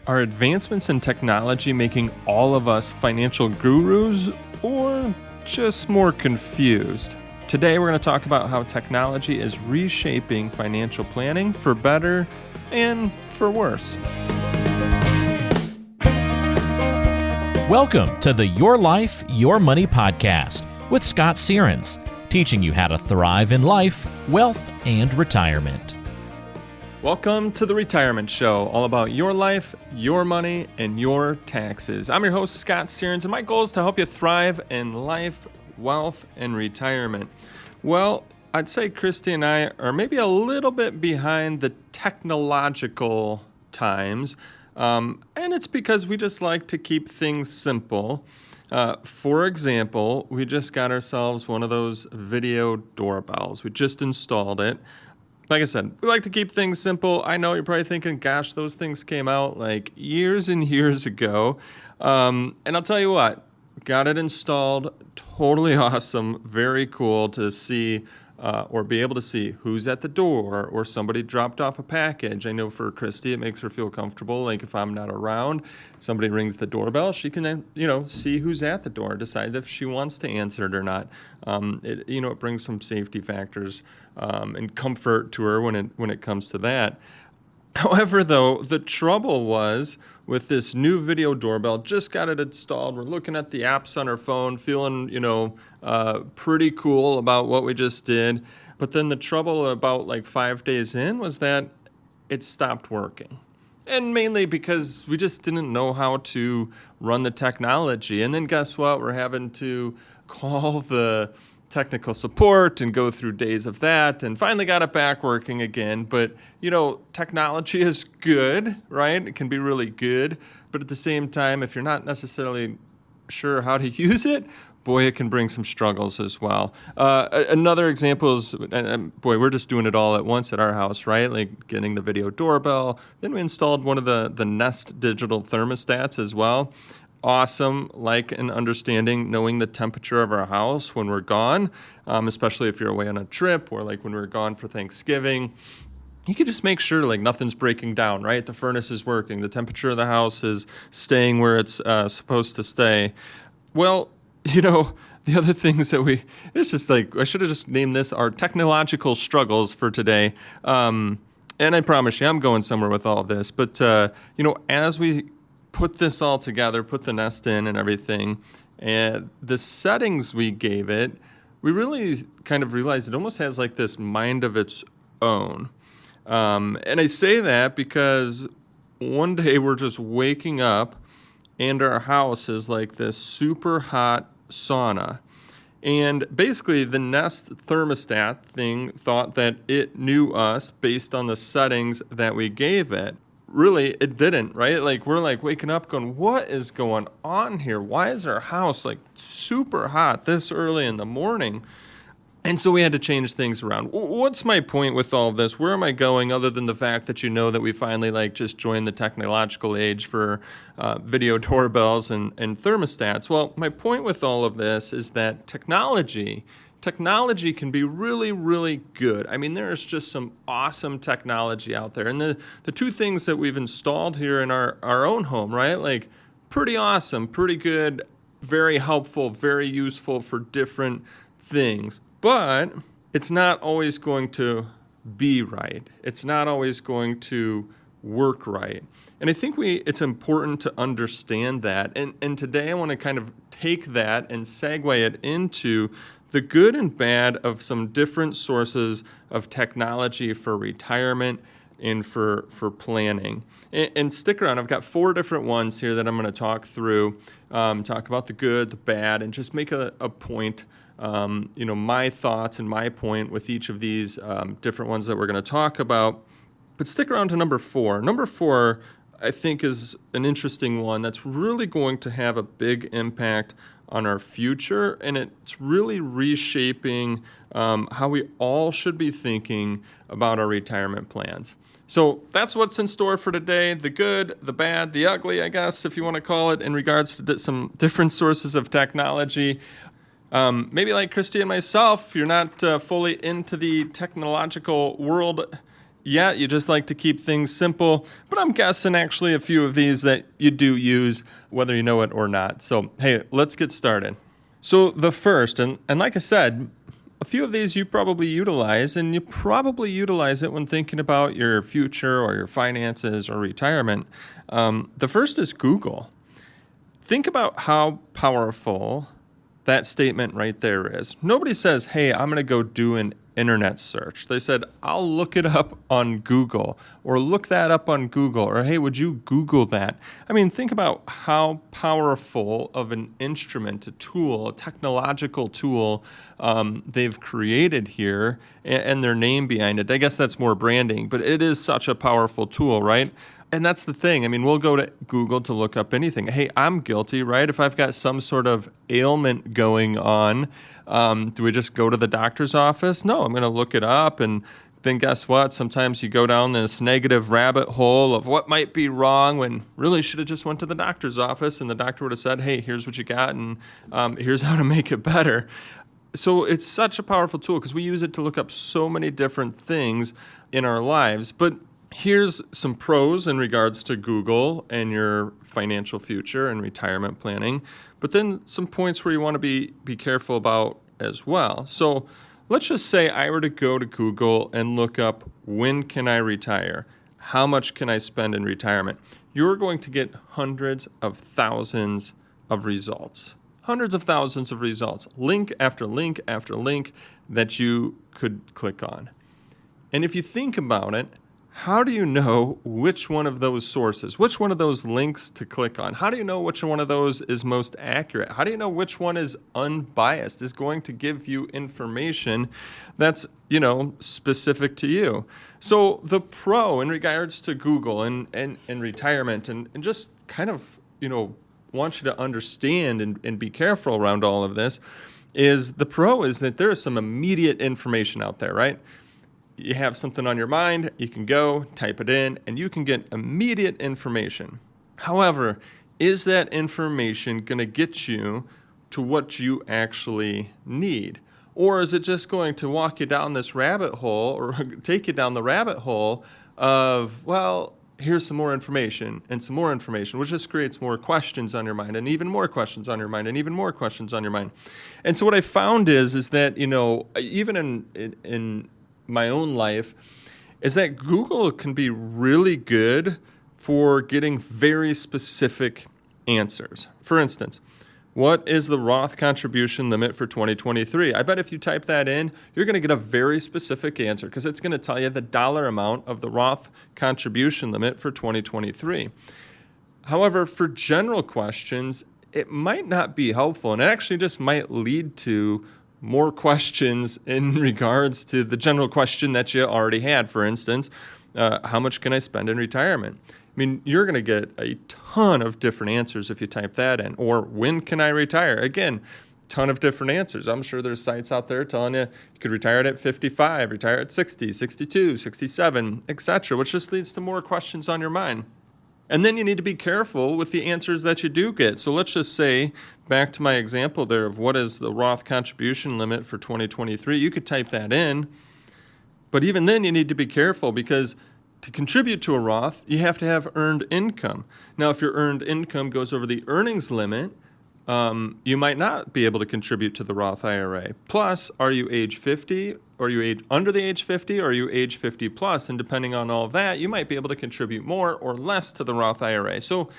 Are advancements in technology making all of us financial gurus or just more confused? Today we're going to talk about how technology is reshaping financial planning for better and for worse. Welcome to the Your Life, Your Money podcast with Scott Searens, teaching you how to thrive in life, wealth, and retirement. Welcome to the Retirement Show, all about your life, your money, and your taxes. I'm your host, Scott Searens, and my goal is to help you thrive in life, wealth, and retirement. Well, I'd say Christy and I are maybe a little bit behind the technological times, and it's because we just like to keep things simple. For example, we just got ourselves one of those video doorbells. We just installed it. Like I said, we like to keep things simple. I know you're probably thinking, gosh, those things came out like years and years ago. And I'll tell you what, got it installed. Totally awesome. Very cool to see or be able to see who's at the door or somebody dropped off a package. I know for Christy, it makes her feel comfortable. Like if I'm not around, somebody rings the doorbell, she can then, see who's at the door, decide if she wants to answer it or not. It brings some safety factors and comfort to her when it comes to that. However, though, the trouble was with this new video doorbell, just got it installed. We're looking at the apps on our phone, feeling, pretty cool about what we just did. But then the trouble about like 5 days in was that it stopped working. And mainly because we just didn't know how to run the technology. And then guess what? We're having to call the technical support and go through days of that and finally got it back working again. But, technology is good, right? It can be really good. But at the same time, if you're not necessarily sure how to use it, boy, it can bring some struggles as well. Another example is, we're just doing it all at once at our house, right? Like getting the video doorbell. Then we installed one of the Nest digital thermostats as well. Awesome, like and understanding knowing the temperature of our house when we're gone, especially if you're away on a trip or like when we're gone for Thanksgiving. You can just make sure like nothing's breaking down, right? The furnace is working, the temperature of the house is staying where it's supposed to stay. Well, the other things that it's just like, I should have just named this our technological struggles for today. And I promise you, I'm going somewhere with all of this. But, as we put this all together, put the Nest in and everything, and the settings we gave it, we really kind of realized it almost has like this mind of its own. And I say that because one day we're just waking up and our house is like this super hot sauna. And basically the Nest thermostat thing thought that it knew us based on the settings that we gave it. Really, it didn't, right? Like, we're like waking up going, what is going on here? Why is our house like super hot this early in the morning? And so we had to change things around. What's my point with all of this? Where am I going other than the fact that that we finally like just joined the technological age for video doorbells and thermostats? Well, my point with all of this is that technology can be really, really good. I mean, there is just some awesome technology out there. And the two things that we've installed here in our own home, right? Like pretty awesome, pretty good, very helpful, very useful for different things. But it's not always going to be right. It's not always going to work right. And I think it's important to understand that. And today I want to kind of take that and segue it into the good and bad of some different sources of technology for retirement and for planning. And stick around. I've got 4 different ones here that I'm going to talk through, talk about the good, the bad, and just make a point, my thoughts and my point with each of these different ones that we're going to talk about. But stick around to number 4. Number 4, I think, is an interesting one that's really going to have a big impact on our future, and it's really reshaping how we all should be thinking about our retirement plans. So that's what's in store for today, the good, the bad, the ugly, I guess, if you want to call it, in regards to some different sources of technology. Maybe like Christy and myself, you're not fully into the technological world yeah, you just like to keep things simple, but I'm guessing actually a few of these that you do use, whether you know it or not. So, hey, let's get started. So the first, and like I said, a few of these you probably utilize, and you probably utilize it when thinking about your future or your finances or retirement. The first is Google. Think about how powerful that statement right there is. Nobody says, hey, I'm going to go do an internet search. They said, I'll look it up on Google, or look that up on Google, or hey, would you Google that? I mean, think about how powerful of an instrument, a tool, a technological tool they've created here, and their name behind it. I guess that's more branding, but it is such a powerful tool, right? And that's the thing. I mean, we'll go to Google to look up anything. Hey, I'm guilty, right? If I've got some sort of ailment going on, do we just go to the doctor's office? No, I'm going to look it up. And then guess what? Sometimes you go down this negative rabbit hole of what might be wrong when really should have just went to the doctor's office, and the doctor would have said, hey, here's what you got, and here's how to make it better. So it's such a powerful tool because we use it to look up so many different things in our lives. But here's some pros in regards to Google and your financial future and retirement planning, but then some points where you want to be careful about as well. So let's just say I were to go to Google and look up, when can I retire? How much can I spend in retirement? You're going to get hundreds of thousands of results. Hundreds of thousands of results, link after link after link that you could click on. And if you think about it, how do you know which one of those sources, which one of those links to click on? How do you know which one of those is most accurate? How do you know which one is unbiased, is going to give you information that's, specific to you? So the pro in regards to Google and retirement and just kind of, want you to understand and be careful around all of this is the pro is that there is some immediate information out there, right? You have something on your mind, you can go, type it in, and you can get immediate information. However, is that information going to get you to what you actually need? Or is it just going to walk you down this rabbit hole or take you down the rabbit hole of, well, here's some more information and some more information, which just creates more questions on your mind and even more questions on your mind and even more questions on your mind. And so what I found is that, even in my own life, is that Google can be really good for getting very specific answers. For instance, what is the Roth contribution limit for 2023? I bet if you type that in, you're going to get a very specific answer because it's going to tell you the dollar amount of the Roth contribution limit for 2023. However, for general questions, it might not be helpful, and it actually just might lead to more questions in regards to the general question that you already had. For instance, how much can I spend in retirement? I mean, you're going to get a ton of different answers if you type that in. Or when can I retire? Again, ton of different answers. I'm sure there's sites out there telling you could retire at 55, retire at 60, 62, 67, etc., which just leads to more questions on your mind. And then you need to be careful with the answers that you do get. So let's just say, back to my example there of what is the Roth contribution limit for 2023, you could type that in. But even then, you need to be careful because to contribute to a Roth, you have to have earned income. Now, if your earned income goes over the earnings limit, you might not be able to contribute to the Roth IRA. Plus, are you age 50? Are you under the age 50? Or are you age 50 plus? And depending on all of that, you might be able to contribute more or less to the Roth IRA. So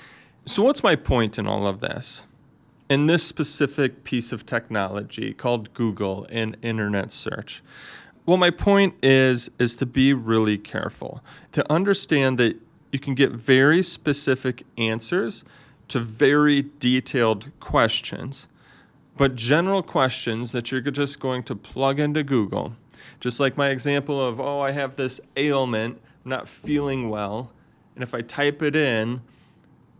what's my point in all of this? In this specific piece of technology called Google and internet search, well, my point is to be really careful, to understand that you can get very specific answers to very detailed questions, but general questions that you're just going to plug into Google, just like my example of, I have this ailment, I'm not feeling well, and if I type it in,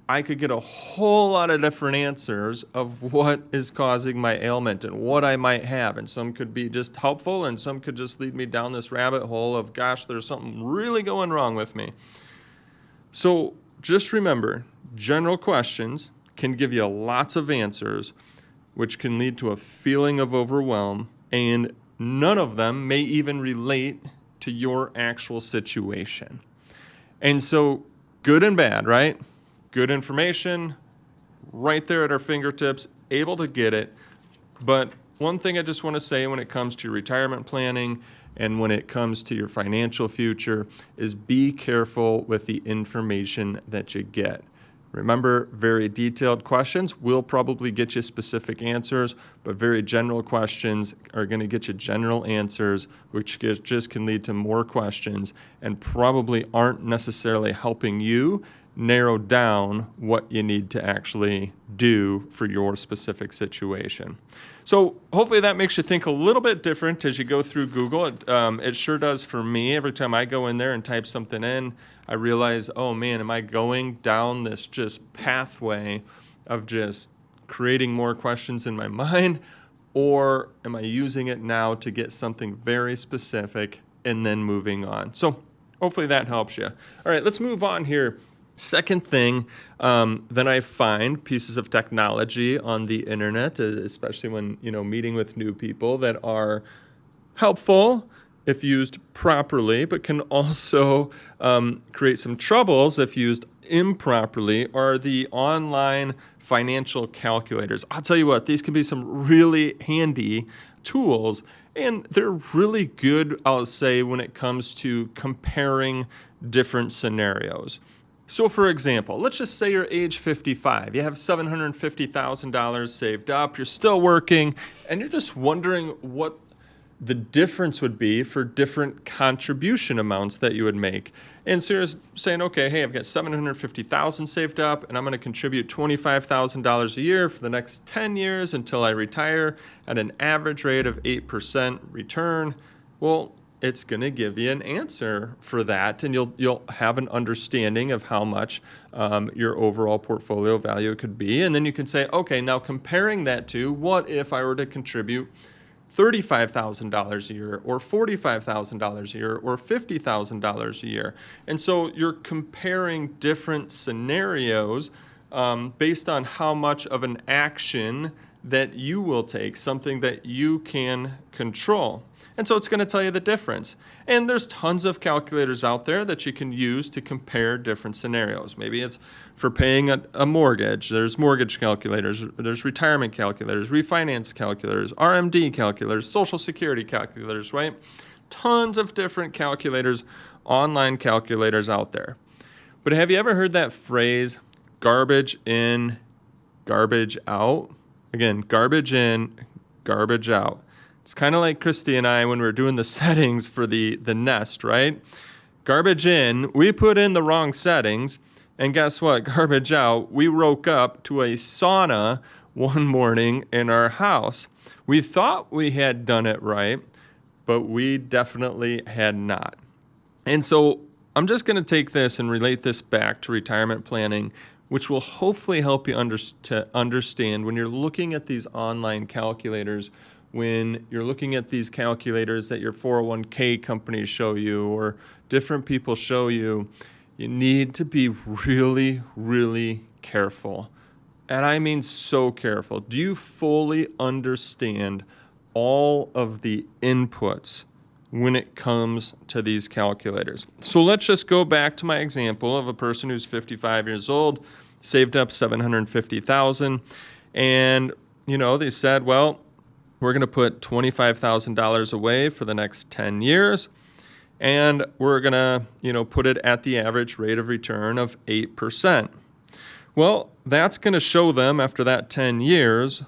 I could get a whole lot of different answers of what is causing my ailment and what I might have. And some could be just helpful and some could just lead me down this rabbit hole of, gosh, there's something really going wrong with me. So just remember, general questions can give you lots of answers, which can lead to a feeling of overwhelm, and none of them may even relate to your actual situation. And so good and bad, right? Good information right there at our fingertips, able to get it. But one thing I just want to say when it comes to your retirement planning and when it comes to your financial future is be careful with the information that you get. Remember, very detailed questions will probably get you specific answers, but very general questions are going to get you general answers, which just can lead to more questions and probably aren't necessarily helping you narrow down what you need to actually do for your specific situation. So hopefully that makes you think a little bit different as you go through Google. It sure does for me. Every time I go in there and type something in, I realize, oh man, am I going down this just pathway of just creating more questions in my mind, or am I using it now to get something very specific and then moving on? So hopefully that helps you. All right, let's move on here. Second thing that I find pieces of technology on the internet, especially when meeting with new people, that are helpful if used properly, but can also create some troubles if used improperly, are the online financial calculators. I'll tell you what, these can be some really handy tools, and they're really good, I'll say, when it comes to comparing different scenarios. So for example, let's just say you're age 55. You have $750,000 saved up. You're still working, and you're just wondering what the difference would be for different contribution amounts that you would make. And so you're saying, okay, hey, I've got $750,000 saved up, and I'm going to contribute $25,000 a year for the next 10 years until I retire at an average rate of 8% return. Well, it's going to give you an answer for that, and you'll have an understanding of how much your overall portfolio value could be. And then you can say, okay, now comparing that to what if I were to contribute $35,000 a year or $45,000 a year or $50,000 a year. And so you're comparing different scenarios based on how much of an action that you will take, something that you can control. And so it's going to tell you the difference. And there's tons of calculators out there that you can use to compare different scenarios. Maybe it's for paying a mortgage. There's mortgage calculators. There's retirement calculators, refinance calculators, RMD calculators, Social Security calculators, right? Tons of different calculators, online calculators out there. But have you ever heard that phrase, garbage in, garbage out? Again, garbage in, garbage out. It's kind of like Christy and I when we were doing the settings for the Nest, right? Garbage in, we put in the wrong settings, and guess what? Garbage out, we woke up to a sauna one morning in our house. We thought we had done it right, but we definitely had not. And so I'm just going to take this and relate this back to retirement planning, which will hopefully help you understand when you're looking at these online calculators, when you're looking at these calculators that your 401k companies show you or different people show you, you need to be really, really careful. And I mean so careful. Do you fully understand all of the inputs when it comes to these calculators? So let's just go back to my example of a person who's 55 years old, saved up $750,000, and they said, well, we're going to put $25,000 away for the next 10 years, and we're going to, put it at the average rate of return of 8%. Well, that's going to show them after that 10 years,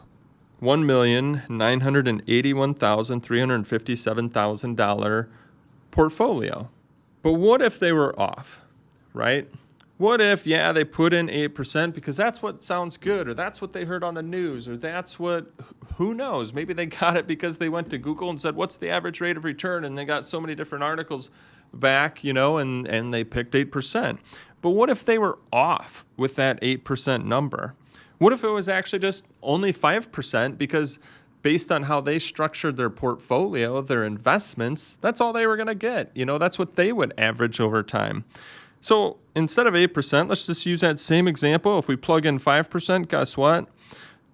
$1,981,357,000 portfolio. But what if they were off, right? What if, they put in 8% because that's what sounds good, or that's what they heard on the news, or that's what, who knows? Maybe they got it because they went to Google and said, what's the average rate of return? And they got so many different articles back, and they picked 8%. But what if they were off with that 8% number? What if it was actually just only 5% because based on how they structured their portfolio, their investments, that's all they were going to get. That's what they would average over time. So instead of 8%, let's just use that same example. If we plug in 5%, guess what?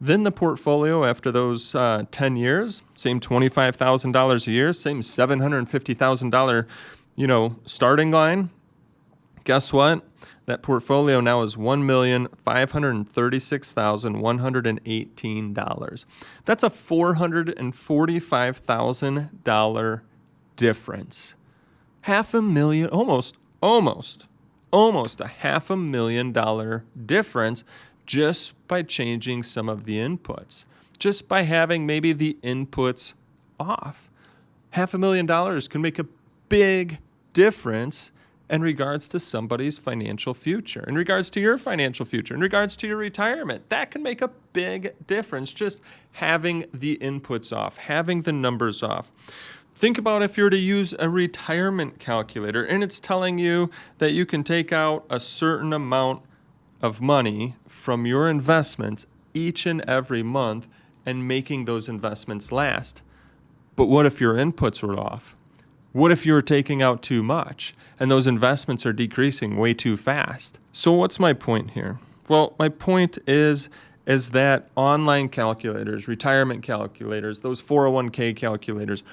Then the portfolio after those 10 years, same $25,000 a year, same $750,000, starting line. Guess what? That portfolio now is $1,536,118. That's a $445,000 difference. Almost a $500,000 difference just by changing some of the inputs, just by having maybe the inputs off. $500,000 can make a big difference in regards to somebody's financial future, in regards to your financial future, in regards to your retirement. That can make a big difference, just having the inputs off, having the numbers off. Think about if you were to use a retirement calculator and it's telling you that you can take out a certain amount of money from your investments each and every month and making those investments last. But what if your inputs were off? What if you were taking out too much and those investments are decreasing way too fast? So what's my point here? Well, my point is that online calculators, retirement calculators, those 401k calculators,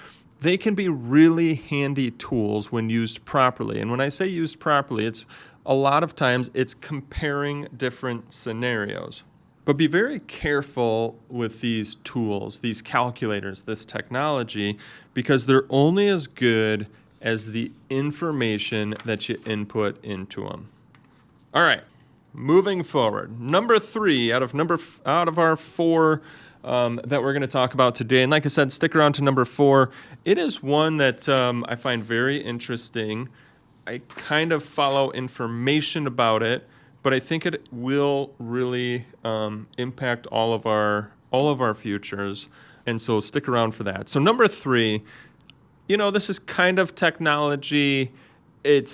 they can be really handy tools when used properly. And when I say used properly, it's a lot of times it's comparing different scenarios. But be very careful with these tools, these calculators, this technology, because they're only as good as the information that you input into them. All right, moving forward. Number 3 out of our 4 that we're going to talk about today. And like I said, stick around to number 4. It is one that I find very interesting. I kind of follow information about it, but I think it will really impact all of our futures. And so stick around for that. So number 3, this is kind of technology. I'm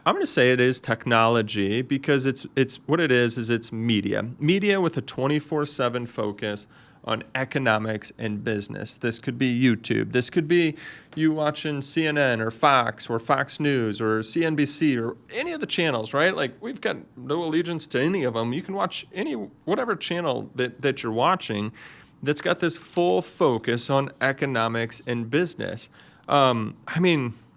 going to say it is technology because it's what it is it's media with a 24/7 focus on economics and business. This could be YouTube. This could be you watching CNN or Fox News or CNBC or any of the channels, right? Like we've got no allegiance to any of them. You can watch whatever channel that you're watching that's got this full focus on economics and business.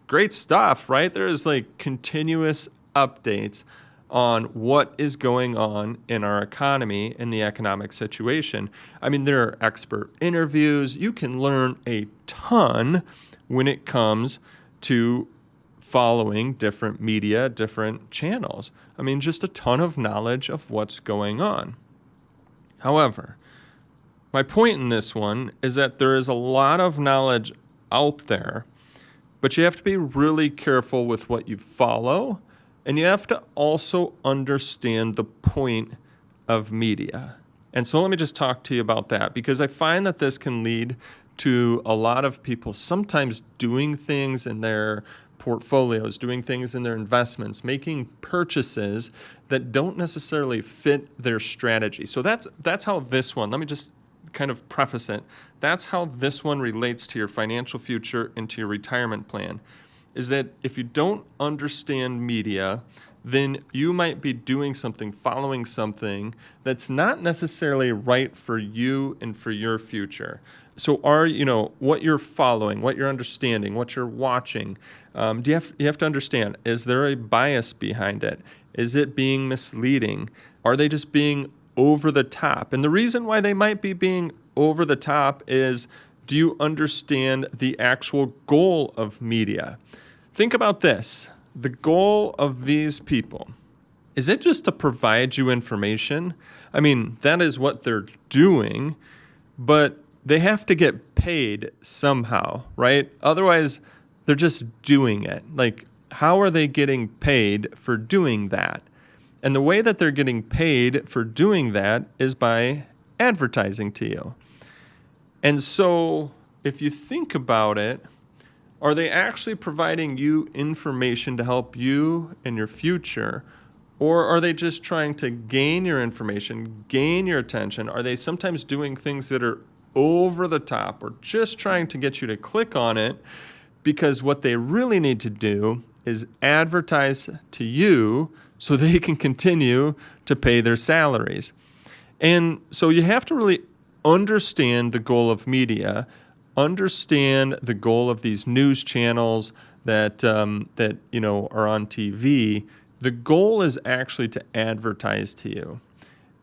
Great stuff, right? There's like continuous updates on what is going on in our economy and the economic situation. There are expert interviews. You can learn a ton when it comes to following different media, different channels. Just a ton of knowledge of what's going on. However, my point in this one is that there is a lot of knowledge out there, but you have to be really careful with what you follow, and you have to also understand the point of media. And so let me just talk to you about that, because I find that this can lead to a lot of people sometimes doing things in their portfolios, doing things in their investments, making purchases that don't necessarily fit their strategy. So that's how this one, let me just kind of preface it. That's how this one relates to your financial future and to your retirement plan, is that if you don't understand media, then you might be doing something, following something that's not necessarily right for you and for your future. So what you're following, what you're understanding, what you're watching, you have to understand, is there a bias behind it? Is it being misleading? Are they just being over the top? And the reason why they might be being over the top is, do you understand the actual goal of media? Think about this. The goal of these people, is it just to provide you information? That is what they're doing, but they have to get paid somehow, right? Otherwise, they're just doing it. Like, how are they getting paid for doing that? And the way that they're getting paid for doing that is by advertising to you. And so if you think about it, are they actually providing you information to help you in your future? Or are they just trying to gain your information, gain your attention? Are they sometimes doing things that are over the top or just trying to get you to click on it? Because what they really need to do is advertise to you so they can continue to pay their salaries. And so you have to really understand the goal of media, understand the goal of these news channels that are on TV. The goal is actually to advertise to you.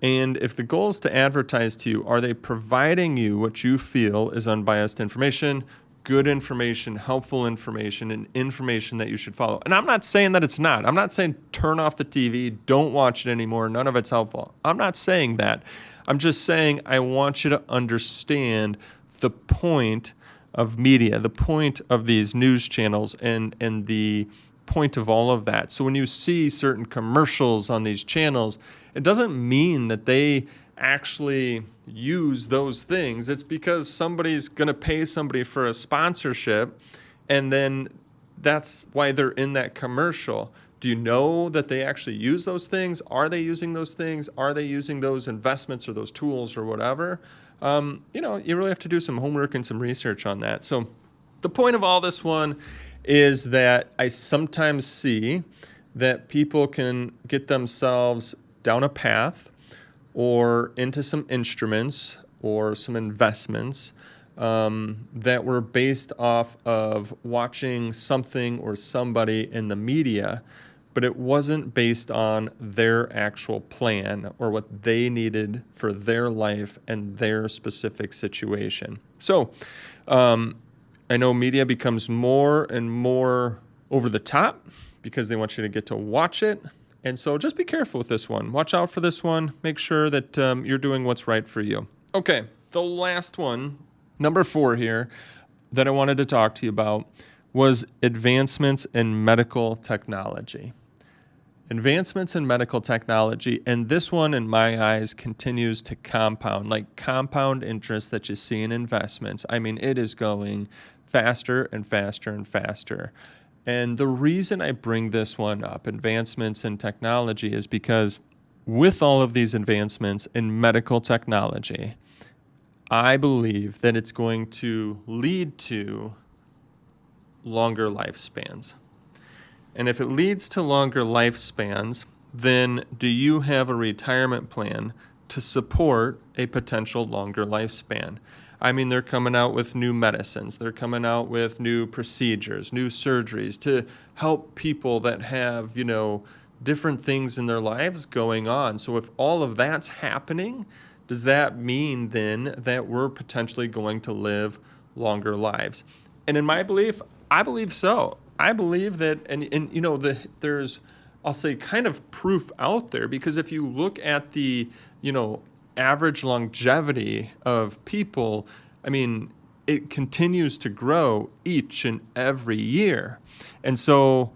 And if the goal is to advertise to you, are they providing you what you feel is unbiased information, good information, helpful information, and information that you should follow? And I'm not saying that it's not. I'm not saying turn off the TV, don't watch it anymore, none of it's helpful. I'm not saying that. I'm just saying I want you to understand the point of media, the point of these news channels, and the point of all of that. So when you see certain commercials on these channels, it doesn't mean that they actually use those things. It's because somebody's going to pay somebody for a sponsorship, and then that's why they're in that commercial. Do you know that they actually use those things? Are they using those things? Are they using those investments or those tools or whatever? You really have to do some homework and some research on that. So the point of all this one is that I sometimes see that people can get themselves down a path or into some instruments or some investments that were based off of watching something or somebody in the media, but it wasn't based on their actual plan or what they needed for their life and their specific situation. So I know media becomes more and more over the top because they want you to get to watch it. And so just be careful with this one. Watch out for this one. Make sure that you're doing what's right for you. Okay, the last one, number 4 here, that I wanted to talk to you about was advancements in medical technology. Advancements in medical technology, and this one, in my eyes, continues to compound, like compound interest that you see in investments. I mean, it is going faster and faster and faster. And the reason I bring this one up, advancements in technology, is because with all of these advancements in medical technology, I believe that it's going to lead to longer lifespans. And if it leads to longer lifespans, then do you have a retirement plan to support a potential longer lifespan? I mean, they're coming out with new medicines. They're coming out with new procedures, new surgeries to help people that have, different things in their lives going on. So if all of that's happening, does that mean then that we're potentially going to live longer lives? And in my belief, I believe so. I believe that, there's, I'll say, kind of proof out there, because if you look at the, average longevity of people, I mean, it continues to grow each and every year. And so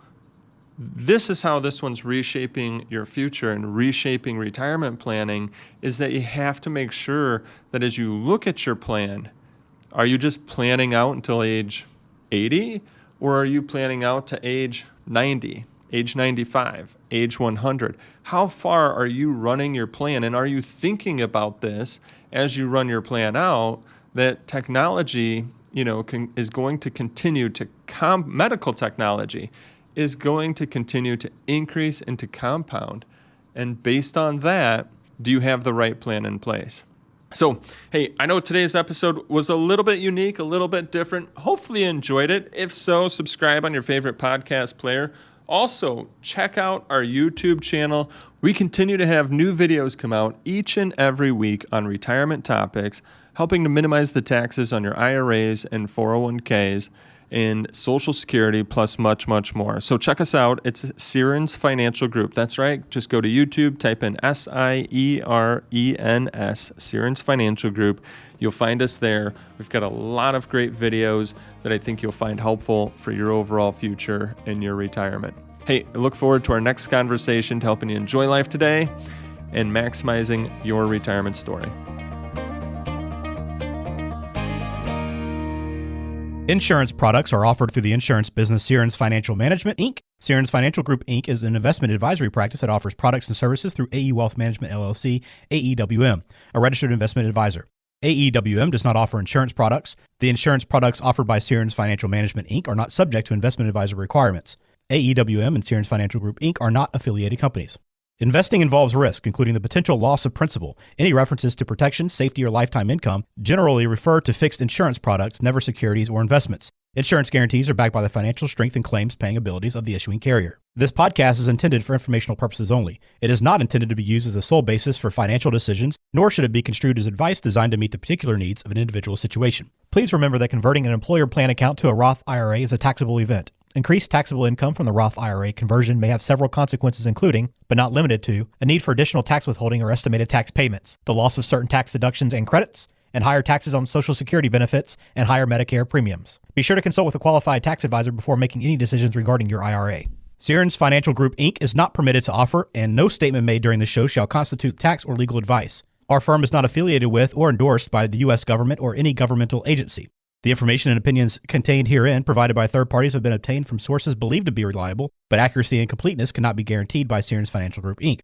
this is how this one's reshaping your future and reshaping retirement planning, is that you have to make sure that as you look at your plan, are you just planning out until age 80? Or are you planning out to age 90, age 95, age 100? How far are you running your plan? And are you thinking about this as you run your plan out, that technology, is going to continue to medical technology is going to continue to increase and to compound? And based on that, do you have the right plan in place? So, hey, I know today's episode was a little bit unique, a little bit different. Hopefully you enjoyed it. If so, subscribe on your favorite podcast player. Also, check out our YouTube channel. We continue to have new videos come out each and every week on retirement topics, helping to minimize the taxes on your IRAs and 401ks and Social Security, plus much, much more. So check us out. It's Sierens Financial Group. That's right. Just go to YouTube, type in SIERENS, Sierens Financial Group. You'll find us there. We've got a lot of great videos that I think you'll find helpful for your overall future and your retirement. Hey, I look forward to our next conversation, to helping you enjoy life today and maximizing your retirement story. Insurance products are offered through the insurance business Sierens Financial Management, Inc. Sierens Financial Group, Inc. is an investment advisory practice that offers products and services through AE Wealth Management, LLC, AEWM, a registered investment advisor. AEWM does not offer insurance products. The insurance products offered by Sierens Financial Management, Inc. are not subject to investment advisor requirements. AEWM and Sierens Financial Group, Inc. are not affiliated companies. Investing involves risk, including the potential loss of principal. Any references to protection, safety, or lifetime income generally refer to fixed insurance products, never securities or investments. Insurance guarantees are backed by the financial strength and claims paying abilities of the issuing carrier. This podcast is intended for informational purposes only. It is not intended to be used as a sole basis for financial decisions, nor should it be construed as advice designed to meet the particular needs of an individual situation. Please remember that converting an employer plan account to a Roth IRA is a taxable event. Increased taxable income from the Roth IRA conversion may have several consequences, including, but not limited to, a need for additional tax withholding or estimated tax payments, the loss of certain tax deductions and credits, and higher taxes on Social Security benefits and higher Medicare premiums. Be sure to consult with a qualified tax advisor before making any decisions regarding your IRA. Sierens Financial Group, Inc. is not permitted to offer, and no statement made during the show shall constitute tax or legal advice. Our firm is not affiliated with or endorsed by the U.S. government or any governmental agency. The information and opinions contained herein provided by third parties have been obtained from sources believed to be reliable, but accuracy and completeness cannot be guaranteed by Sierens Financial Group, Inc.